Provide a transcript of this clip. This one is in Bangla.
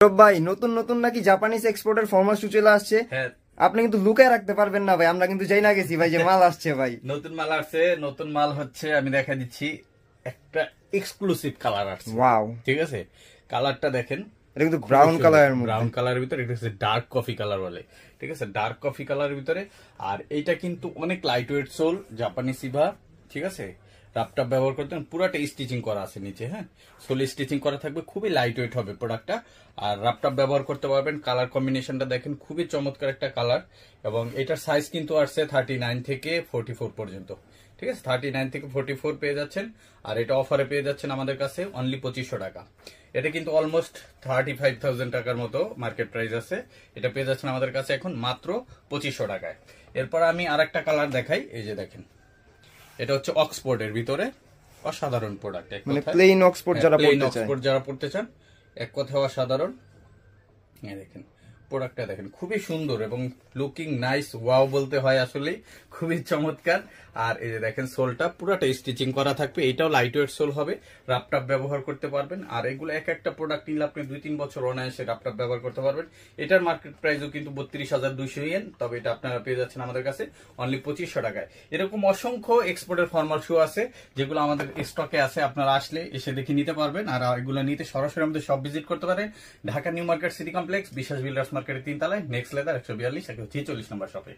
ভাই নতুন নতুন নাকি জাপানিজ এক্সপোর্টের ফরমাল শু চলে আসছে। আপনি কিন্তু লুকায় রাখতে পারবেন না ভাই, আমরা কিন্তু যাই না গেছি ভাই যে মাল আসছে ভাই। নতুন মাল আসছে, নতুন মাল হচ্ছে আমি দেখা দিচ্ছি একটা এক্সক্লুসিভ কালার আসছে। ওয়াও, ঠিক আছে, কালারটা দেখেন, এটা কিন্তু ব্রাউন কালারের মধ্যে, ব্রাউন কালারের ভিতরে, এটা হচ্ছে ডার্ক কফি কালার বলে। ঠিক আছে, ডার্ক কফি কালারের ভিতরে। আর এইটা কিন্তু অনেক লাইট ওয়েট সোল, জাপানি সিভা। ঠিক আছে, রাপটাপ ব্যবহার করতে পুরাটা স্টিচিং করা আছে নিচে। হ্যাঁ, সোল স্টিচিং করা থাকবে, খুবই লাইট ওয়েট হবে প্রোডাক্টটা। আর রাপটাপ ব্যবহার করতে পারবেন। কালার কম্বিনেশনটা দেখেন, খুবই চমৎকার একটা কালার। এবং এটার সাইজ কিন্তু আসছে 39 থেকে 44 পর্যন্ত। ঠিক আছে, 39 থেকে 44 পেয়ে যাচ্ছেন। আর এটা অফারে পেয়ে যাচ্ছেন আমাদের কাছে অনলি 2500 টাকা। এটা কিন্তু অলমোস্ট 35,000 টাকার মতো মার্কেট প্রাইস আছে। এটা পেয়ে যাচ্ছেন আমাদের কাছে এখন মাত্র 2500 টাকায়। এরপর আমি আরেকটা কালার দেখাই, এই যে দেখেন, এটা হচ্ছে অক্সফোর্ডের ভিতরে অসাধারণ প্রোডাক্ট। মানে প্লেন অক্সফোর্ড যারা পড়তে চান, এক কথায় অসাধারণ। দেখেন প্রোডাক্টটা দেখেন, খুবই সুন্দর এবং লুকিং নাইস, ওয়াও বলতে হয় আসলে, খুবই চমৎকার। আর এই যে দেখেন সোলটা পুরোটা স্টিচিং করা থাকবে, এটাও লাইট ওয়েট সোল হবে, রাপটাপ ব্যবহার করতে পারবেন। আর এগুলো এক একটা প্রোডাক্ট নিলে আপনি 2-3 বছর অনায়াসে রাপটাপ ব্যবহার করতে পারবেন। এটার মার্কেট প্রাইসও কিন্তু 32,200 ইয়েন, তবে এটা আপনারা পেয়ে যাচ্ছেন আমাদের কাছে অনলি 2500 টাকায়। এরকম অসংখ্য এক্সপোর্টের ফর্মাল শু আছে যেগুলো আমাদের স্টকে আছে, আপনারা আসলে এসে দেখে নিতে পারবেন। আর এগুলো নিতে সরাসরি আমাদের সব ভিজিট করতে পারেন। Dhaka new market city complex, বিশ্বাস বিল্ডার্স মার্কেটের 3 তলায়, নেক্সট লেদার 142 146 নম্বর শপে।